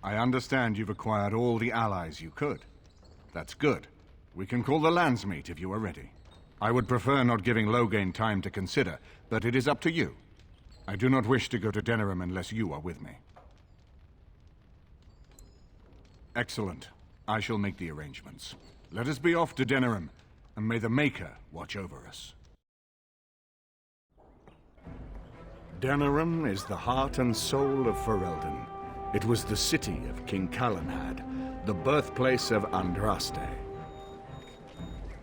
I understand you've acquired all the allies you could. That's good. We can call the landsmeet if you are ready. I would prefer not giving Loghain time to consider, but it is up to you. I do not wish to go to Denerim unless you are with me. Excellent. I shall make the arrangements. Let us be off to Denerim, and may the Maker watch over us. Denerim is the heart and soul of Ferelden. It was the city of King Calenhad, the birthplace of Andraste.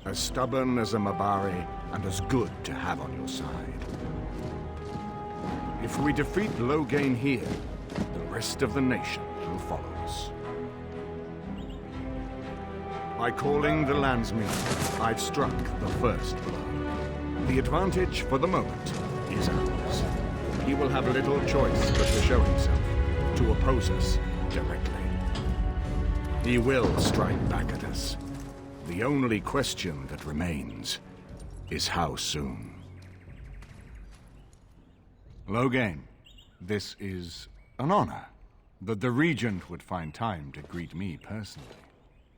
As stubborn as a Mabari, and as good to have on your side. If we defeat Loghain here, the rest of the nation will follow us. By calling the landsmeet, I've struck the first blow. The advantage, for the moment, is ours. He will have little choice but to show himself, to oppose us directly. He will strike back at us. The only question that remains is how soon. Loghain, this is an honor, that the Regent would find time to greet me personally.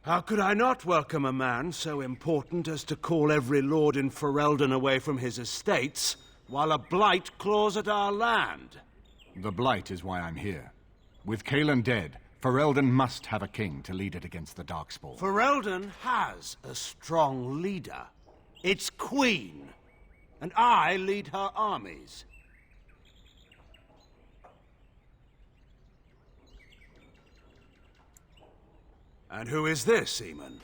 How could I not welcome a man so important as to call every lord in Ferelden away from his estates, while a Blight claws at our land? The Blight is why I'm here. With Cailan dead, Ferelden must have a king to lead it against the Darkspawn. Ferelden has a strong leader. Its queen. And I lead her armies. And who is this, Eamon?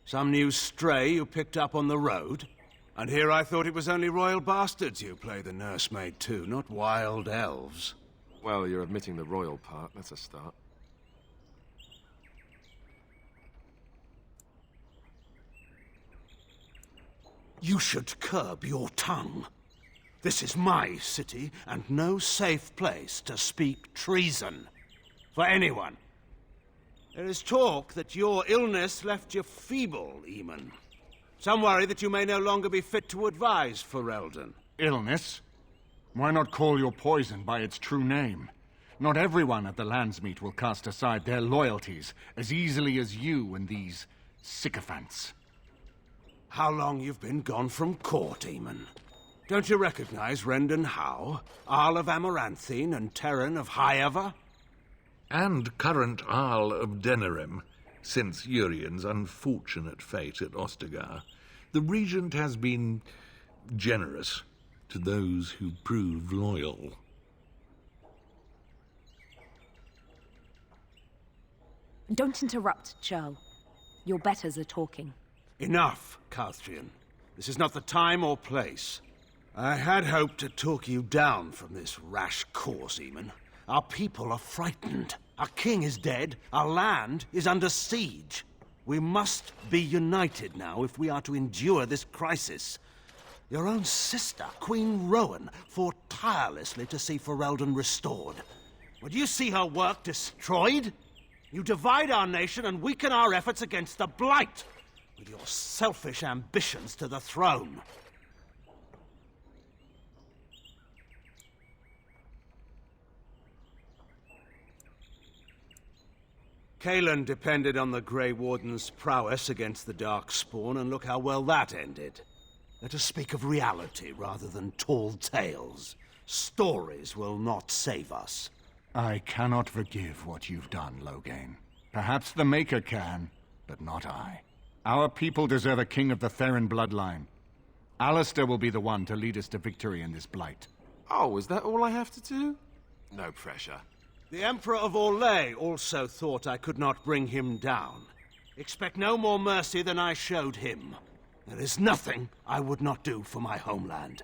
Some new stray you picked up on the road? And here I thought it was only royal bastards you play the nursemaid to, not wild elves. Well, you're admitting the royal part. That's a start. You should curb your tongue. This is my city, and no safe place to speak treason. For anyone. There is talk that your illness left you feeble, Eamon. Some worry that you may no longer be fit to advise Ferelden. Illness? Why not call your poison by its true name? Not everyone at the landsmeet will cast aside their loyalties as easily as you and these sycophants. How long you've been gone from court, Eamon? Don't you recognize Rendon Howe, Arl of Amaranthine and Terran of Highever? And current Arl of Denerim, since Urien's unfortunate fate at Ostagar. The Regent has been generous to those who prove loyal. Don't interrupt, Joe. Your betters are talking. Enough, Calthrian. This is not the time or place. I had hoped to talk you down from this rash course, Eamon. Our people are frightened. Our king is dead. Our land is under siege. We must be united now if we are to endure this crisis. Your own sister, Queen Rowan, fought tirelessly to see Ferelden restored. Would you see her work destroyed? You divide our nation and weaken our efforts against the Blight, with your selfish ambitions to the throne. Cailan depended on the Grey Wardens' prowess against the Darkspawn, and look how well that ended. Let us speak of reality rather than tall tales. Stories will not save us. I cannot forgive what you've done, Loghain. Perhaps the Maker can, but not I. Our people deserve a king of the Theron bloodline. Alistair will be the one to lead us to victory in this Blight. Oh, is that all I have to do? No pressure. The Emperor of Orlais also thought I could not bring him down. Expect no more mercy than I showed him. There is nothing I would not do for my homeland.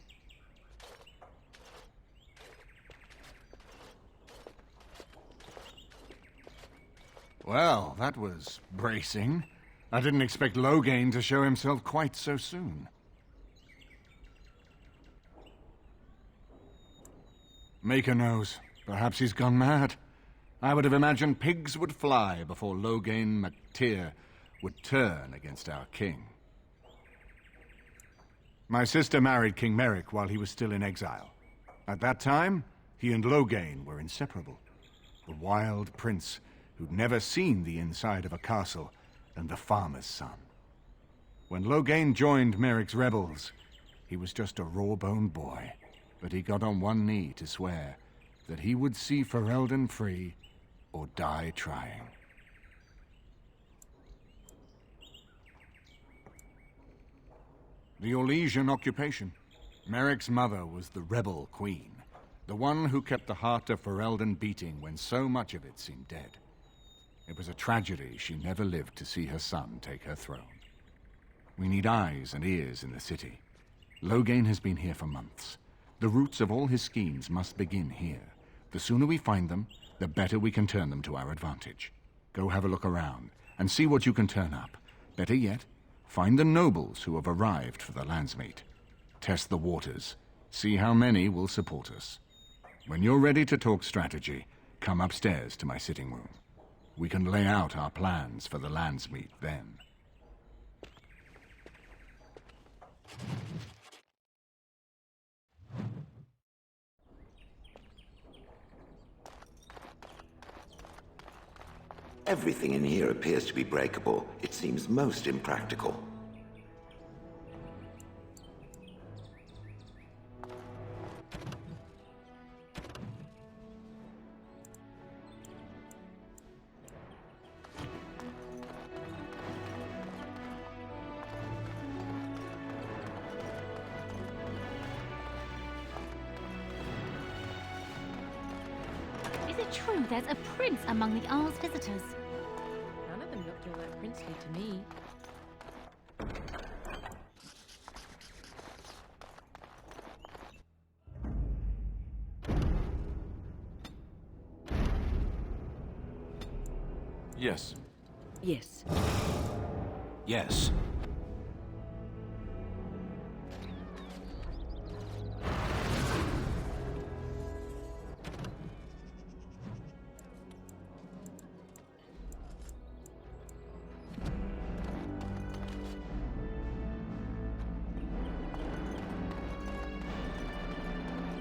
Well, that was bracing. I didn't expect Loghain to show himself quite so soon. Maker knows. Perhaps he's gone mad. I would have imagined pigs would fly before Loghain MacTyr would turn against our king. My sister married King Merrick while he was still in exile. At that time, he and Loghain were inseparable. The wild prince who'd never seen the inside of a castle, than the farmer's son. When Loghain joined Merrick's rebels, he was just a raw-boned boy, but he got on one knee to swear that he would see Ferelden free or die trying. The Orlesian occupation. Merrick's mother was the rebel queen, the one who kept the heart of Ferelden beating when so much of it seemed dead. It was a tragedy she never lived to see her son take her throne. We need eyes and ears in the city. Loghain has been here for months. The roots of all his schemes must begin here. The sooner we find them, the better we can turn them to our advantage. Go have a look around and see what you can turn up. Better yet, find the nobles who have arrived for the landsmeet. Test the waters. See how many will support us. When you're ready to talk strategy, come upstairs to my sitting room. We can lay out our plans for the landsmeet then. Everything in here appears to be breakable. It seems most impractical. Is it true there's a prince among the Isle's visitors? None of them looked all that princely to me. Yes. Yes. Yes.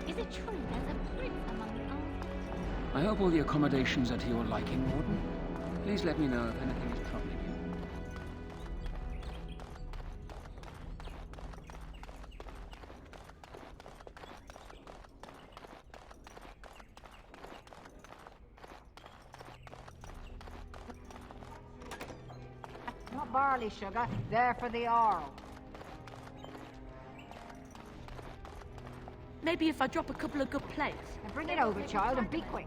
Is it true there's a prince among the Isle's? I hope all the accommodations are to your liking, Warden. Please let me know if anything is troubling you. Not barley sugar, there for the Arl. Maybe if I drop a couple of good plates. And bring it over, child, and be quick.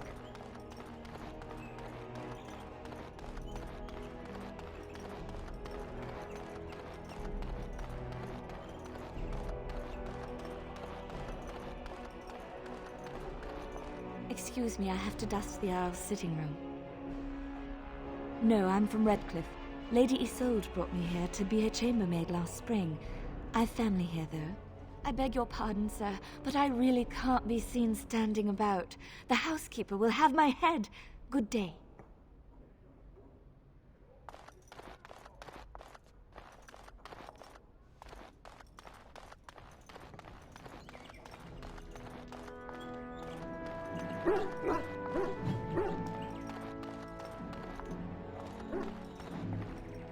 Excuse me, I have to dust the Isle's sitting room. No, I'm from Redcliffe. Lady Isolde brought me here to be her chambermaid last spring. I've family here, though. I beg your pardon, sir, but I really can't be seen standing about. The housekeeper will have my head. Good day.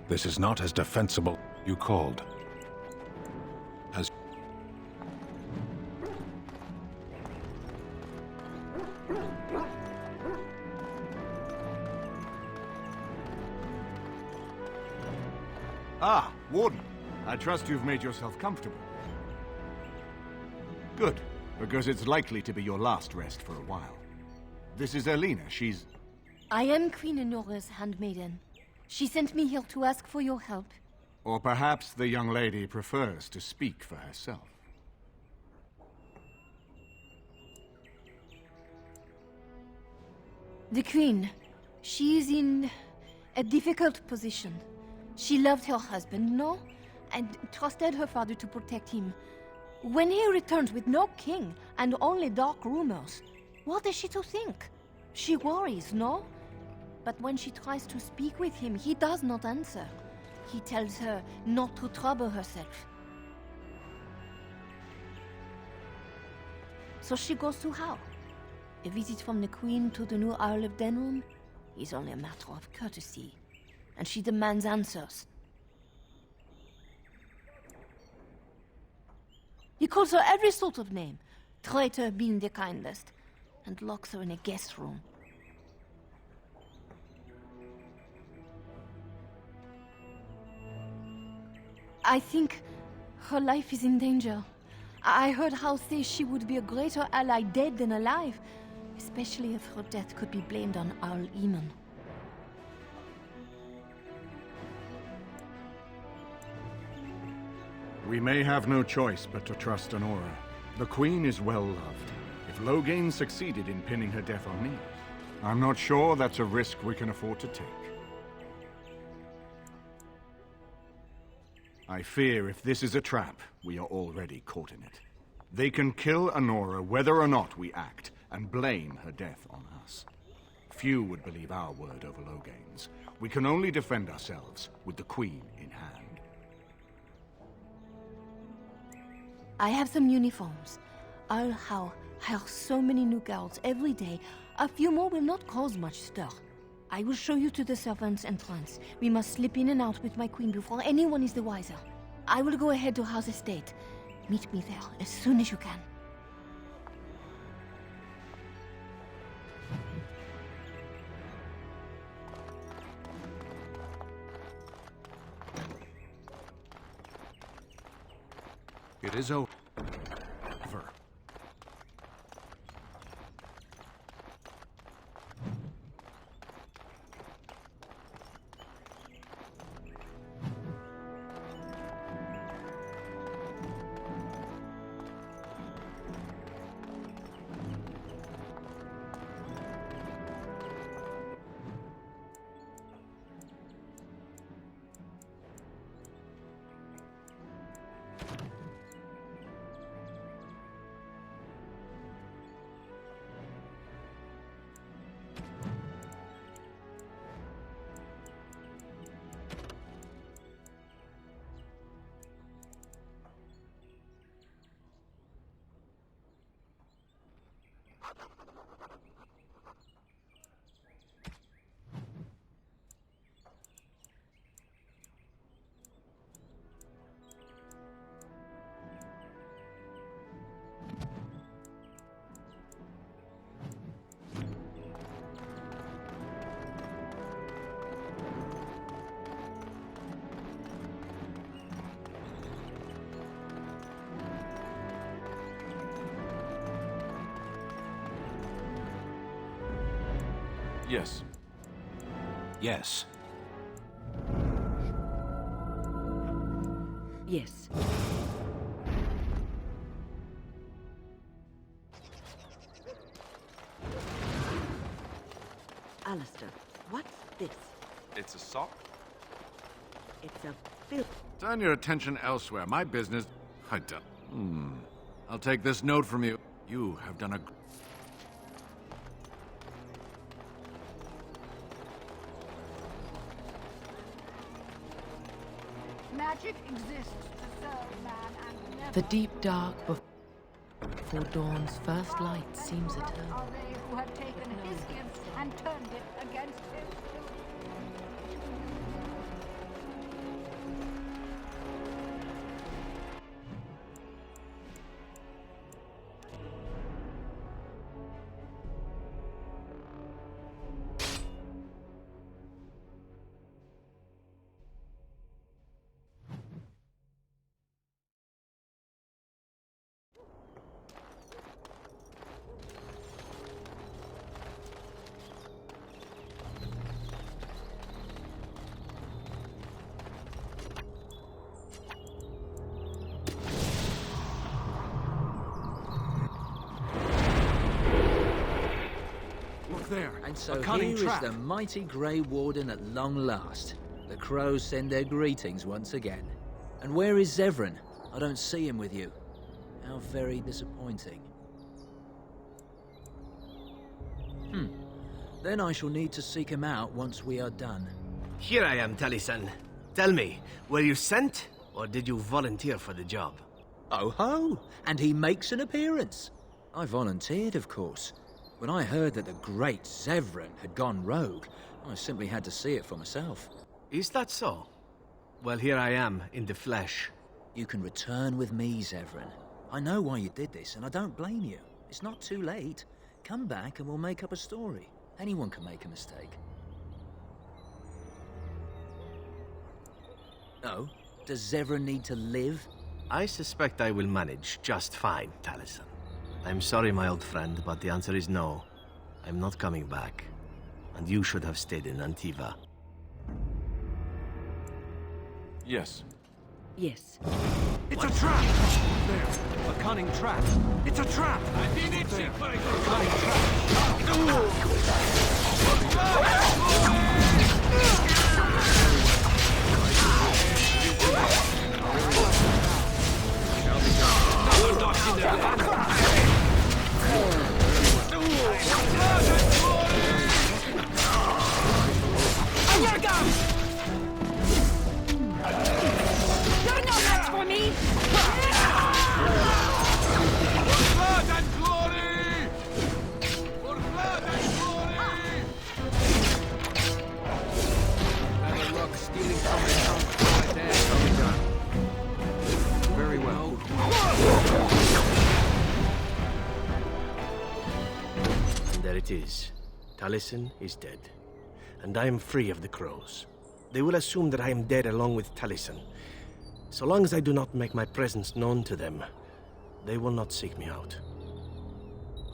This is not as defensible you called. As Ah, Warden. I trust you've made yourself comfortable. Good, because it's likely to be your last rest for a while. This is Elena. She's... I am Queen Enora's handmaiden. She sent me here to ask for your help. Or perhaps the young lady prefers to speak for herself. The Queen, she is in a difficult position. She loved her husband, no? And trusted her father to protect him. When he returns with no king and only dark rumors, what is she to think? She worries, no? But when she tries to speak with him, he does not answer. He tells her not to trouble herself. So she goes to how? A visit from the Queen to the new Isle of Denerim? is only a matter of courtesy, and she demands answers. He calls her every sort of name, traitor being the kindest, and locks her in a guest room. I think her life is in danger. I heard House say she would be a greater ally dead than alive, especially if her death could be blamed on Archdemon. We may have no choice but to trust Honora. The Queen is well loved. If Loghain succeeded in pinning her death on me, I'm not sure that's a risk we can afford to take. I fear if this is a trap, we are already caught in it. They can kill Honora whether or not we act, and blame her death on us. Few would believe our word over Loghain's. We can only defend ourselves with the Queen in hand. I have some uniforms. I'll hire so many new girls every day. A few more will not cause much stir. I will show you to the servants' entrance. We must slip in and out with my queen before anyone is the wiser. I will go ahead to House Estate. Meet me there as soon as you can. It is over. Yes. Yes. Yes. Alistair, what's this? It's a sock? It's a bill. Turn your attention elsewhere. My business... I don't... I'll take this note from you. You have done a... Magic exists to serve man and never... The deep dark before dawn's first light seems eternal. Are they who have taken his gift and turned it against him? There. And so here is the mighty Grey Warden at long last. The crows send their greetings once again. And where is Zevran? I don't see him with you. How very disappointing. Then I shall need to seek him out once we are done. Here I am, Taliesin. Tell me, were you sent, or did you volunteer for the job? Oh ho! And he makes an appearance. I volunteered, of course. When I heard that the great Zevran had gone rogue, I simply had to see it for myself. Is that so? Well, here I am, in the flesh. You can return with me, Zevran. I know why you did this, and I don't blame you. It's not too late. Come back and we'll make up a story. Anyone can make a mistake. No? Does Zevran need to live? I suspect I will manage just fine, Taliesin. I'm sorry, my old friend, but the answer is no. I'm not coming back. And you should have stayed in Antiva. Yes. Yes. It's a trap! There, a cunning trap. It's a trap! I did it, there, a cunning You're no match for me! Blood and glory! For blood and glory! And a rock stealing from the house right there. Very well. And there it is. Taliesin is dead. And I am free of the crows. They will assume that I am dead along with Taliesin. So long as I do not make my presence known to them, they will not seek me out.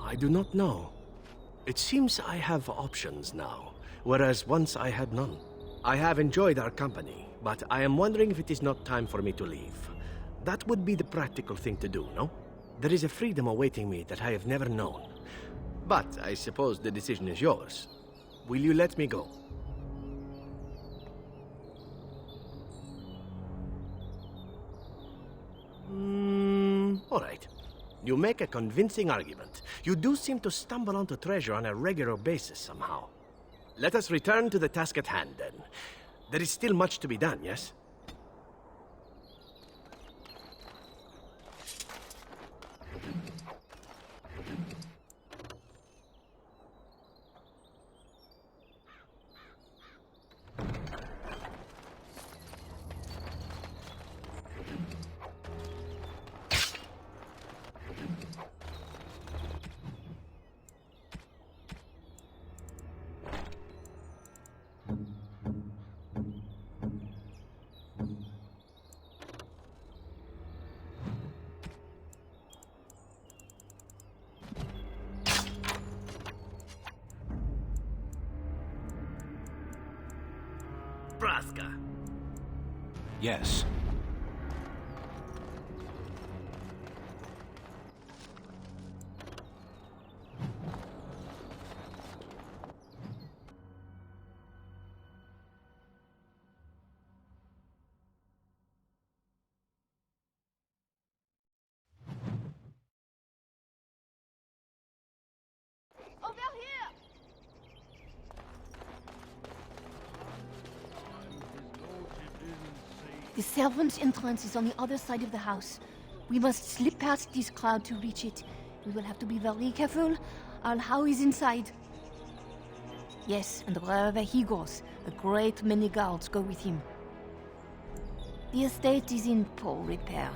I do not know. It seems I have options now, whereas once I had none. I have enjoyed our company, but I am wondering if it is not time for me to leave. That would be the practical thing to do, no? There is a freedom awaiting me that I have never known. But I suppose the decision is yours. Will you let me go? All right. You make a convincing argument. You do seem to stumble onto treasure on a regular basis somehow. Let us return to the task at hand, then. There is still much to be done, yes? Braska. Yes. Over here! The servant's entrance is on the other side of the house. We must slip past this crowd to reach it. We will have to be very careful. Our How is inside. Yes, and wherever he goes, a great many guards go with him. The estate is in poor repair.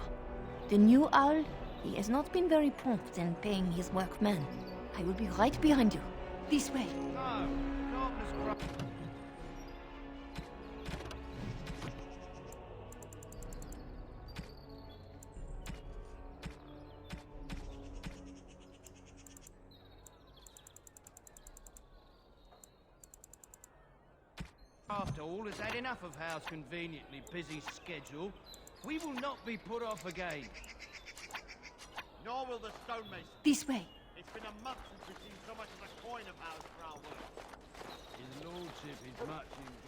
The new owl, he has not been very prompt in paying his workmen. I will be right behind you. This way. After all has had enough of Hal's conveniently busy schedule. We will not be put off again. Nor will the stonemason. This way. It's been a month since we've seen so much as a coin of Hal's for our work. His lordship is much engaged.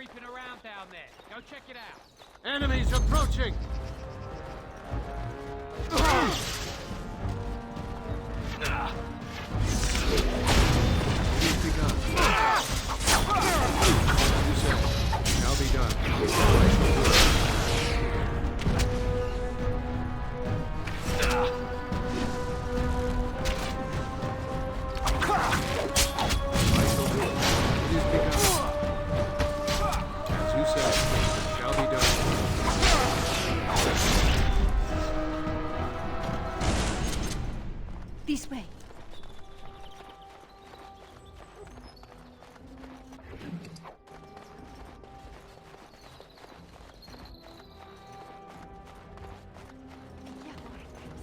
creeping around down there. Go check it out. Enemies approaching! He's begun. You say, shall be done. This way.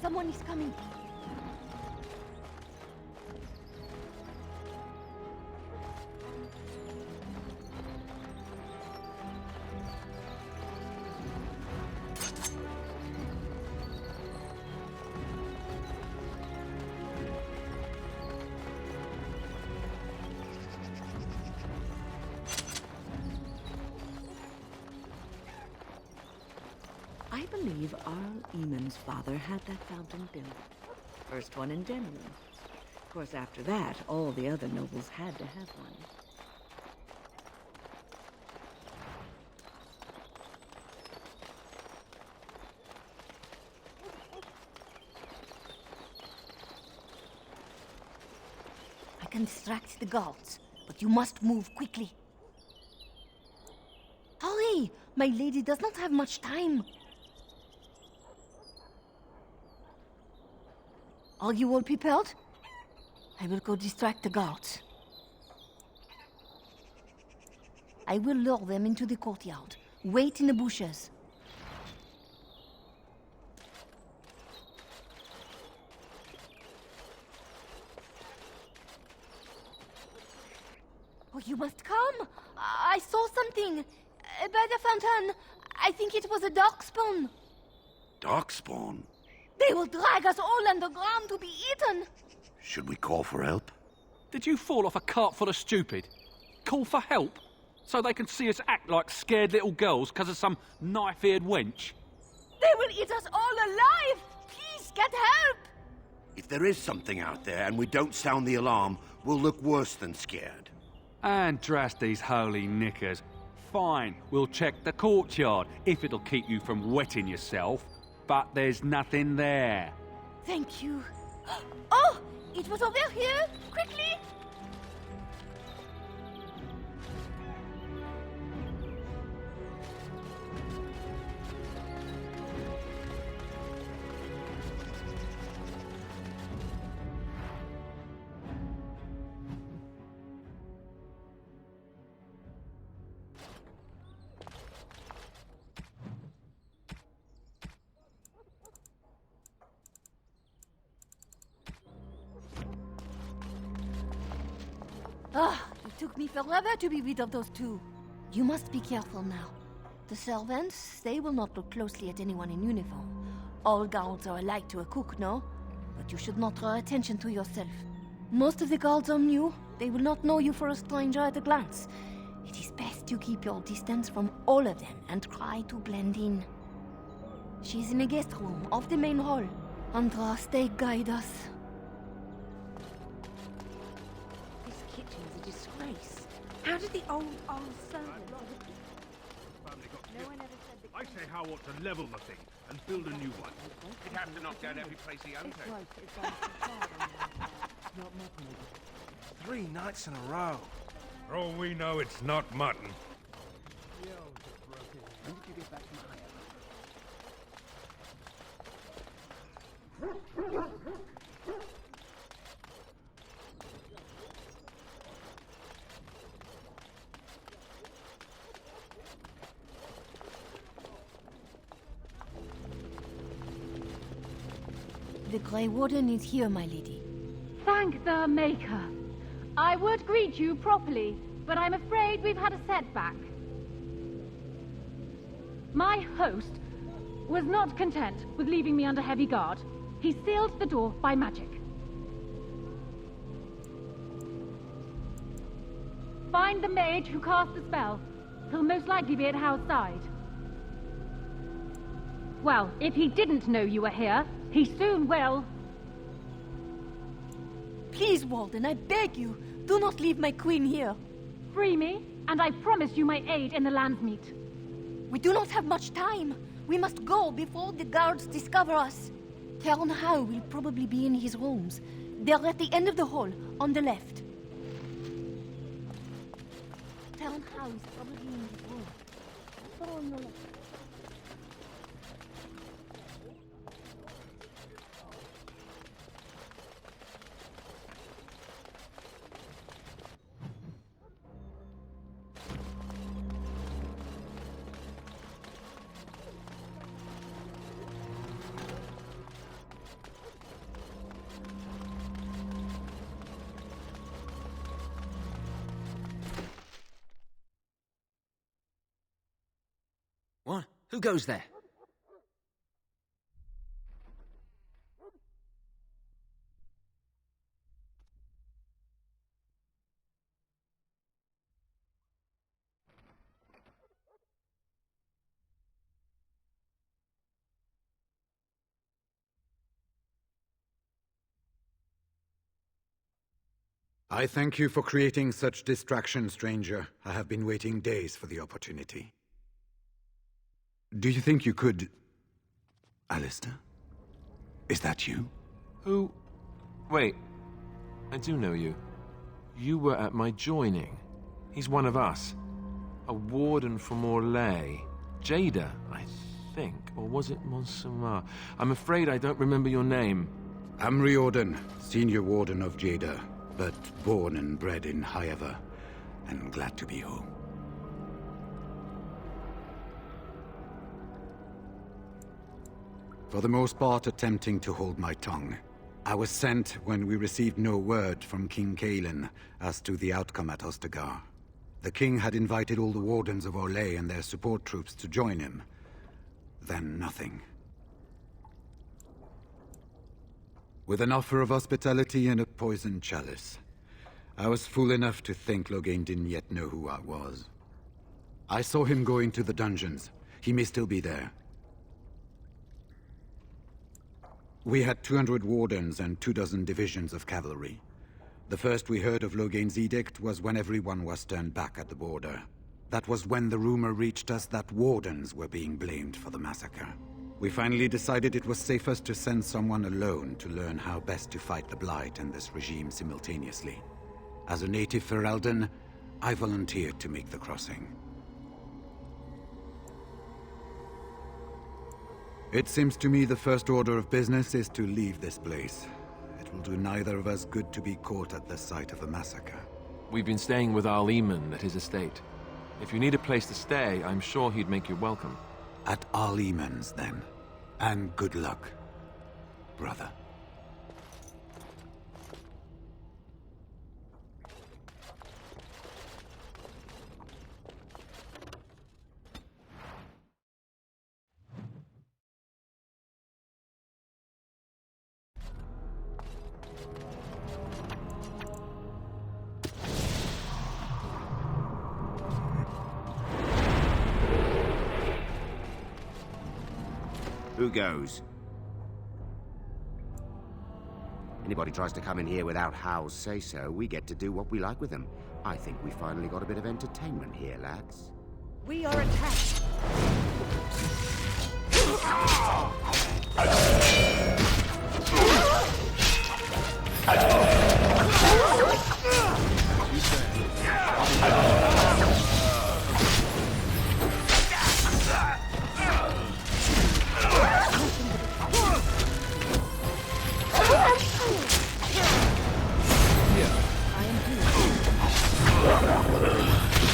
Someone is coming. I believe Arl Eamon's father had that fountain built. First one in Denerim. Of course, after that, all the other nobles had to have one. I can distract the guards, but you must move quickly. Hurry! My lady does not have much time. Are you all prepared? I will go distract the guards. I will lure them into the courtyard. Wait in the bushes. Oh, you must come! I saw something by the fountain. I think it was a Darkspawn. Darkspawn? They will drag us all underground to be eaten. Should we call for help? Did you fall off a cart full of stupid? Call for help? So they can see us act like scared little girls because of some knife-eared wench? They will eat us all alive! Please, get help! If there is something out there and we don't sound the alarm, we'll look worse than scared. And drast these holy knickers. Fine, we'll check the courtyard, if it'll keep you from wetting yourself. But there's nothing there. Thank you. Oh! It was over here! Quickly! Ah, it took me forever to be rid of those two. You must be careful now. The servants, they will not look closely at anyone in uniform. All guards are alike to a cook, no? But you should not draw attention to yourself. Most of the guards are new. They will not know you for a stranger at a glance. It is best to keep your distance from all of them and try to blend in. She is in the guest room off the main hall. Andras, they guide us. Disgrace. How did the old servant... I say how ought to level the thing and build a new one. He'd have to knock down every place he owns. 3 nights in a row. For all we know, it's not mutton. When did you get back from The Grey Warden is here, my lady. Thank the Maker. I would greet you properly, but I'm afraid we've had a setback. My host was not content with leaving me under heavy guard. He sealed the door by magic. Find the mage who cast the spell. He'll most likely be at Hal's side. Well, if he didn't know you were here, he soon will. Please, Walden, I beg you, do not leave my queen here. Free me, and I promise you my aid in the Landsmeet. We do not have much time. We must go before the guards discover us. Count Howe will probably be in his rooms. They're at the end of the hall, on the left. Count Howe is probably in his room. Go on the left. What? Who goes there? I thank you for creating such distraction, stranger. I have been waiting days for the opportunity. Do you think you could... Alistair? Is that you? Who? Wait. I do know you. You were at my joining. He's one of us. A warden from Orlais. Jada, I think. Or was it Montsemar? I'm afraid I don't remember your name. I'm Riordan, senior warden of Jada, but born and bred in Highever, and glad to be home. For the most part, attempting to hold my tongue. I was sent when we received no word from King Kaelin as to the outcome at Ostagar. The king had invited all the wardens of Orlais and their support troops to join him. Then nothing. With an offer of hospitality and a poisoned chalice. I was fool enough to think Loghain didn't yet know who I was. I saw him go into the dungeons. He may still be there. We had 200 wardens and 24 divisions of cavalry. The first we heard of Loghain's edict was when everyone was turned back at the border. That was when the rumor reached us that wardens were being blamed for the massacre. We finally decided it was safest to send someone alone to learn how best to fight the Blight and this regime simultaneously. As a native Ferelden, I volunteered to make the crossing. It seems to me the first order of business is to leave this place. It will do neither of us good to be caught at the site of a massacre. We've been staying with Arl Eamon at his estate. If you need a place to stay, I'm sure he'd make you welcome. At Arl Eamon's, then. And good luck, brother. Who goes? Anybody tries to come in here without Hal's say-so, we get to do what we like with them. I think we finally got a bit of entertainment here, lads. We are attacked!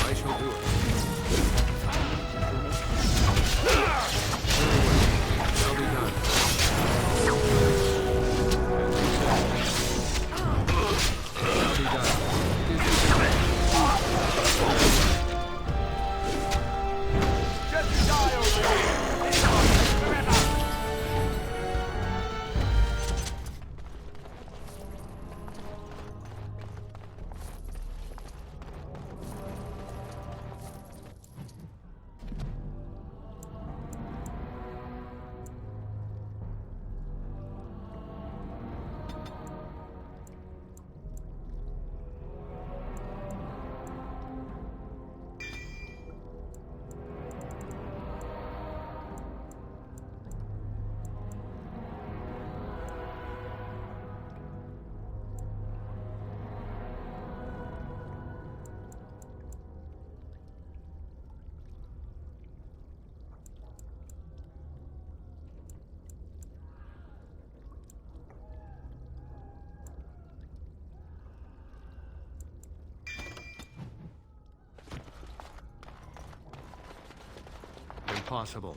I shall do it. possible.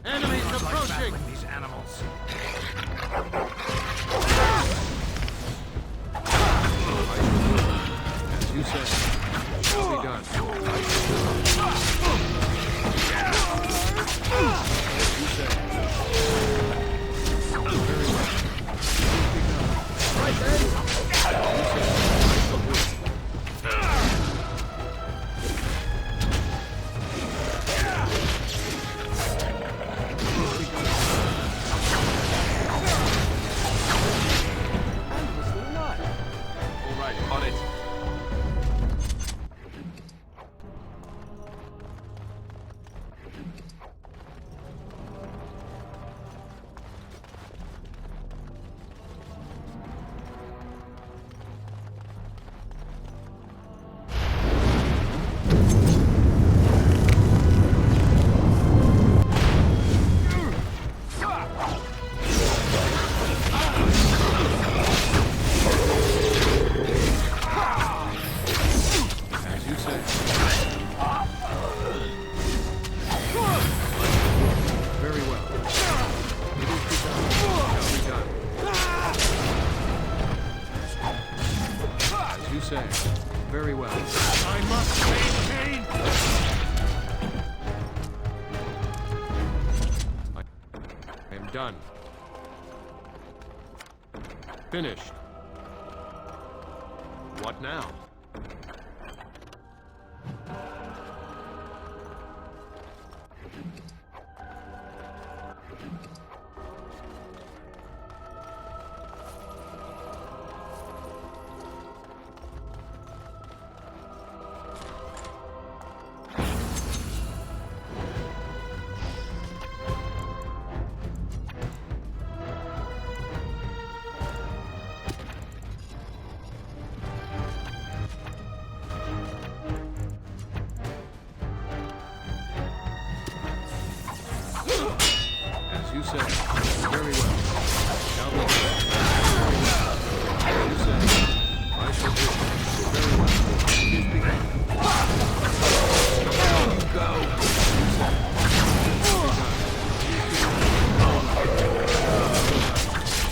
Enemies approaching! These animals. As you said, shall be done. As you said. Very well. Right then. As you said, I shall do it. On it. Very well. I must maintain! I am done. Finished. What now? As you said. Very well. Shall be done. As you said. I shall do it. Very well. It is begun. Down you go. As you said.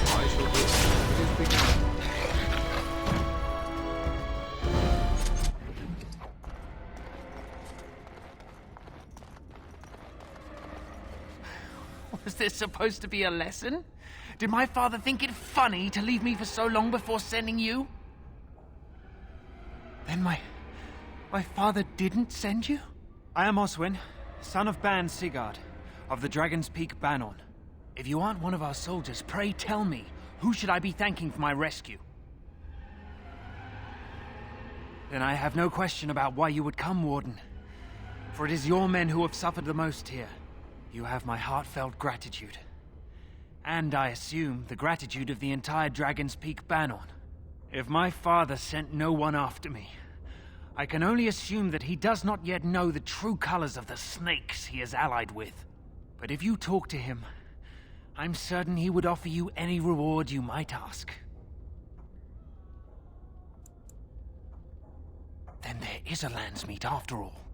I shall do it. It is begun. Was this supposed to be a lesson? Did my father think it funny to leave me for so long before sending you? Then my father didn't send you? I am Oswin, son of Ban Sigurd, of the Dragon's Peak Banon. If you aren't one of our soldiers, pray tell me, who should I be thanking for my rescue? Then I have no question about why you would come, Warden. For it is your men who have suffered the most here. You have my heartfelt gratitude. And I assume the gratitude of the entire Dragon's Peak Banon. If my father sent no one after me, I can only assume that he does not yet know the true colors of the snakes he is allied with. But if you talk to him, I'm certain he would offer you any reward you might ask. Then there is a Landsmeet after all.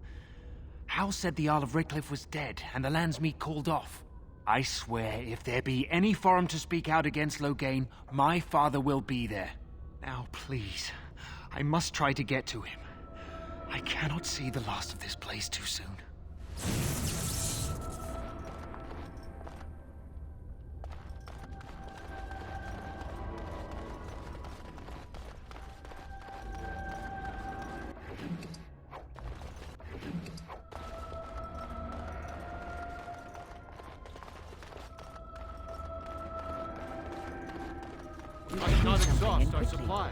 Hal said the Earl of Redcliffe was dead, and the Landsmeet called off. I swear, if there be any forum to speak out against Loghain, my father will be there. Now, please, I must try to get to him. I cannot see the last of this place too soon. I cannot exhaust our supplies.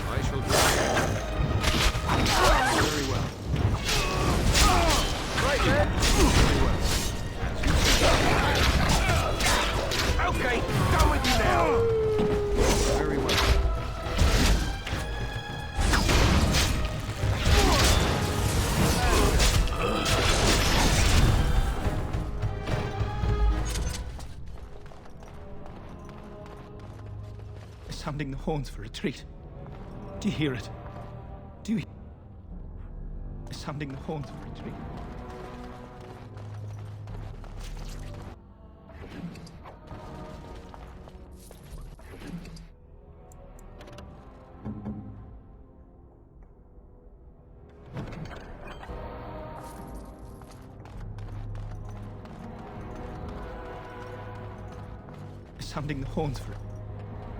I sounding the horns for retreat. Do you hear it? Do you... Sounding the horns for retreat.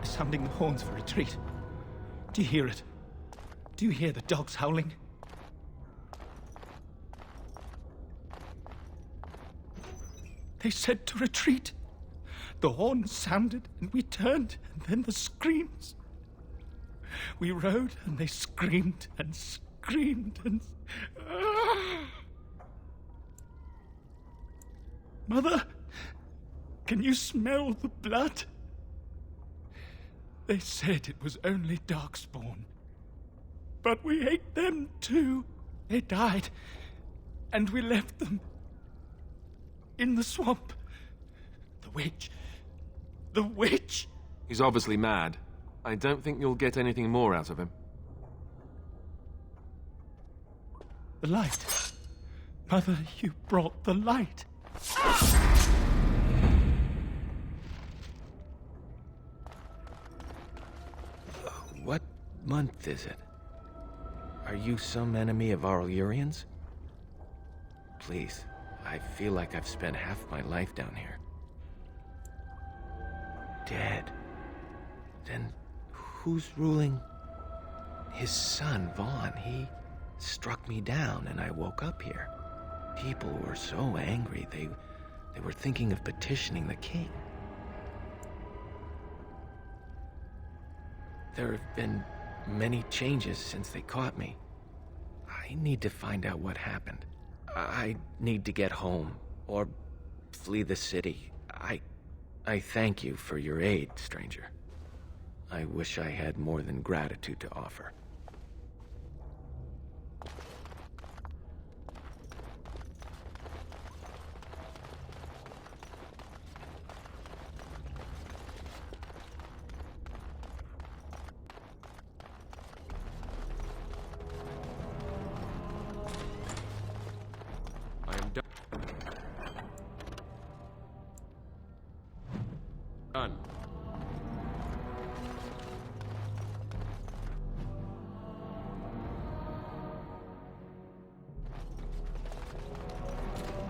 Sounding the horns for retreat. Do you hear it? Do you hear the dogs howling? They said to retreat. The horn sounded and we turned, and then the screams. We rode and they screamed and screamed and... Mother, can you smell the blood? They said it was only Darkspawn. But we ate them too. They died, and we left them in the swamp. The witch. The witch! He's obviously mad. I don't think you'll get anything more out of him. The light. Mother, you brought the light. What month is it? Are you some enemy of Arlurians? Please, I feel like I've spent half my life down here. Dead. Then who's ruling? His son, Vaughn. He struck me down and I woke up here. People were so angry, they were thinking of petitioning the king. There have been many changes since they caught me. I need to find out what happened. I need to get home, or flee the city. I thank you for your aid, stranger. I wish I had more than gratitude to offer. Done.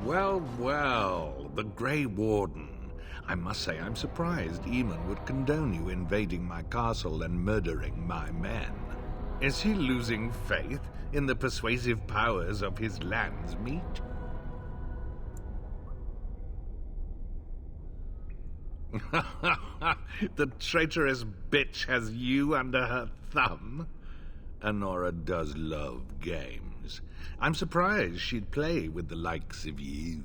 Well, well, the Grey Warden. I must say I'm surprised Eamon would condone you invading my castle and murdering my men. Is he losing faith in the persuasive powers of his land's meat? The traitorous bitch has you under her thumb. Honora does love games. I'm surprised she'd play with the likes of you.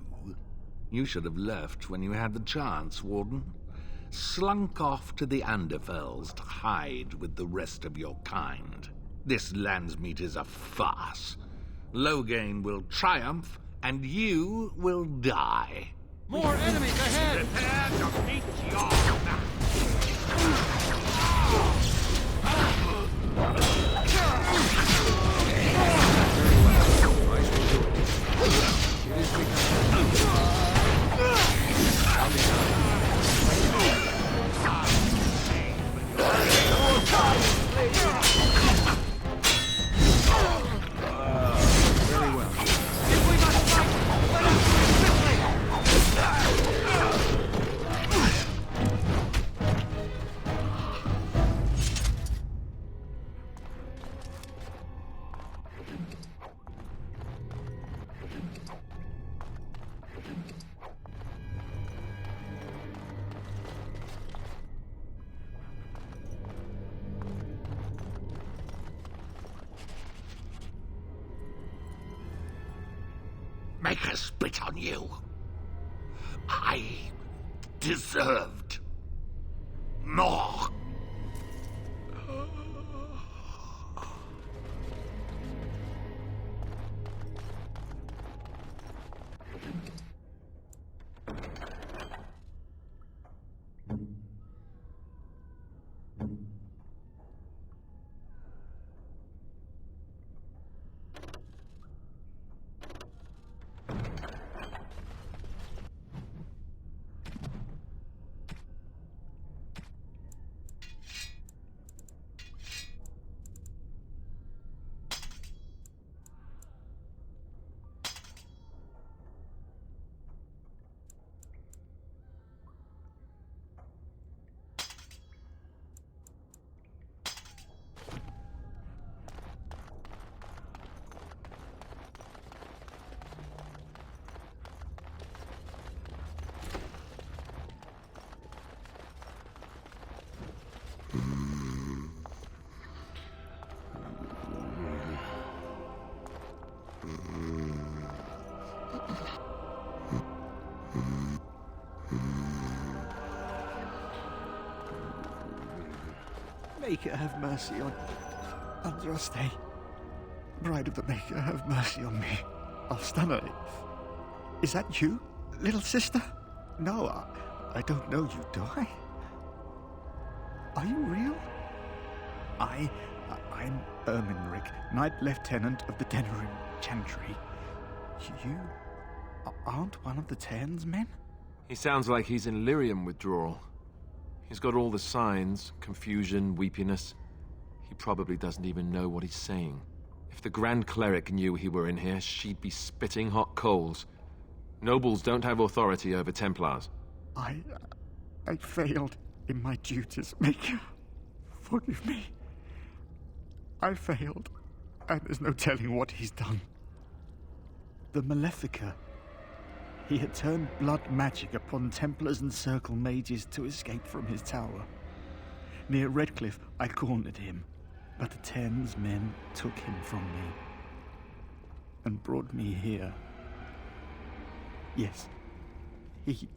You should have left when you had the chance, Warden. Slunk off to the Anderfells to hide with the rest of your kind. This Landsmeet is a farce. Loghain will triumph, and you will die. More enemies ahead! Prepare to meet your match! Very well. If we must fight, let us Make her spit on you. I deserved more. Maker, have mercy on Andraste. Bride of the Maker, have mercy on me. Alstana, is that you, little sister? No, I don't know you, do I? Are you real? I'm Erminric, Knight Lieutenant of the Denerim Chantry. You aren't one of the Tern's men? He sounds like he's in lyrium withdrawal. He's got all the signs, confusion, weepiness. He probably doesn't even know what he's saying. If the Grand Cleric knew he were in here, she'd be spitting hot coals. Nobles don't have authority over Templars. I failed in my duties, Maker. Forgive me. I failed, and there's no telling what he's done. The Malefica. He had turned blood magic upon Templars and Circle mages to escape from his tower. Near Redcliffe, I cornered him, but the Tern's men took him from me and brought me here. Yes, he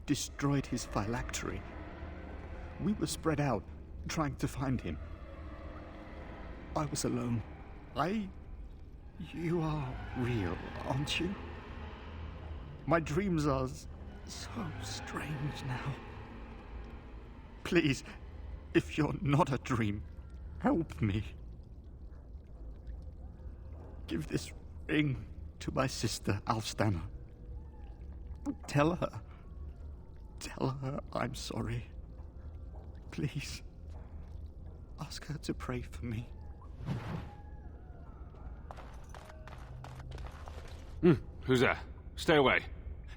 destroyed his phylactery. We were spread out, trying to find him. I was alone. You are real, aren't you? My dreams are so strange now. Please, if you're not a dream, help me. Give this ring to my sister, Alstana. Tell her I'm sorry. Please, ask her to pray for me. Who's there? Stay away.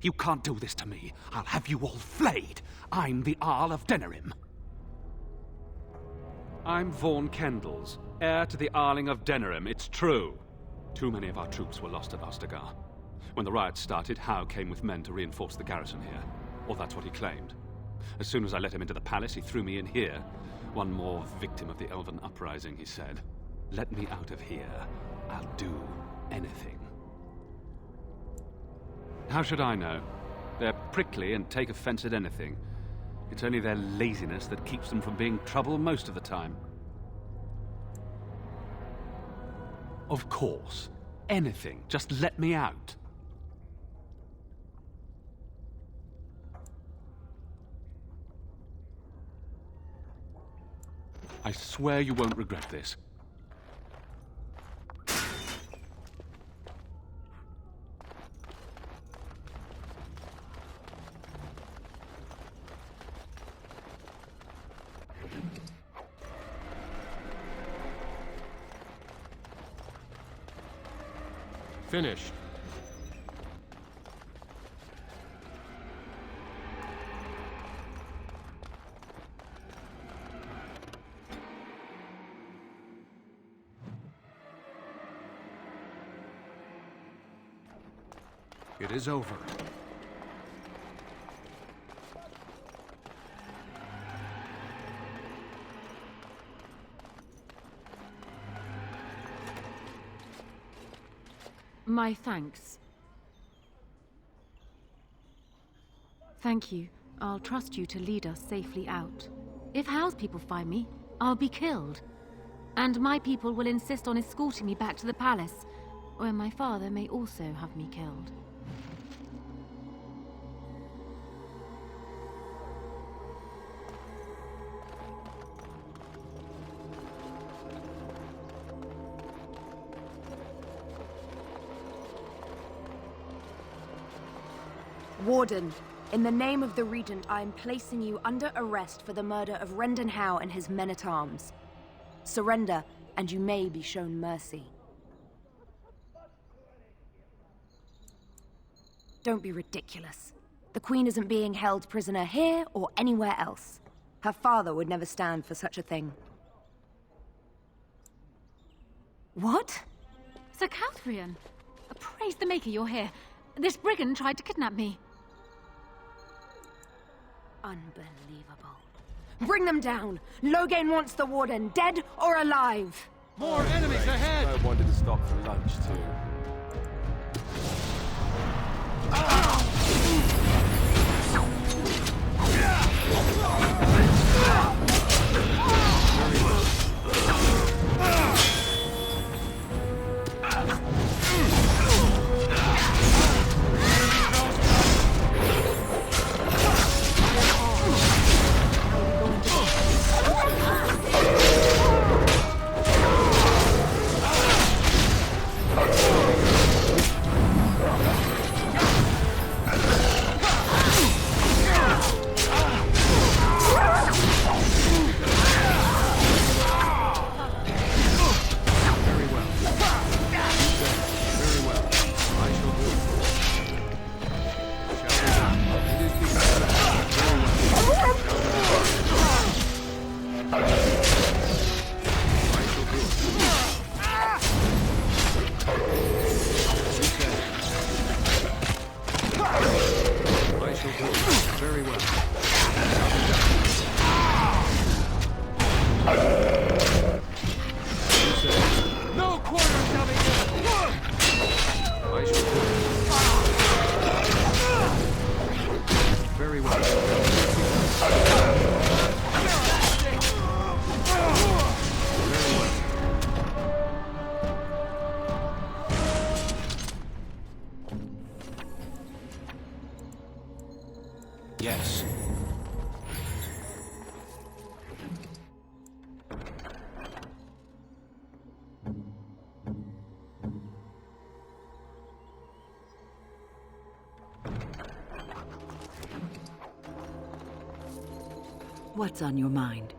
You can't do this to me. I'll have you all flayed. I'm the Arl of Denerim. I'm Vaughan Kendalls, heir to the Arling of Denerim. It's true. Too many of our troops were lost at Ostagar. When the riots started, Howe came with men to reinforce the garrison here. Or that's what he claimed. As soon as I let him into the palace, he threw me in here. One more victim of the elven uprising, he said. Let me out of here. I'll do anything. How should I know? They're prickly and take offense at anything. It's only their laziness that keeps them from being trouble most of the time. Of course. Anything. Just let me out. I swear you won't regret this. Finished. It is over. My thanks. Thank you. I'll trust you to lead us safely out. If Howe's people find me, I'll be killed. And my people will insist on escorting me back to the palace, where my father may also have me killed. Warden, in the name of the Regent, I am placing you under arrest for the murder of Rendon Howe and his men-at-arms. Surrender, and you may be shown mercy. Don't be ridiculous. The Queen isn't being held prisoner here or anywhere else. Her father would never stand for such a thing. What? Sir Calthrian! Praise the Maker you're here. This brigand tried to kidnap me. Unbelievable. Bring them down! Loghain wants the Warden, dead or alive! More enemies ahead! I wanted to stop for lunch, too. Yes. What's on your mind?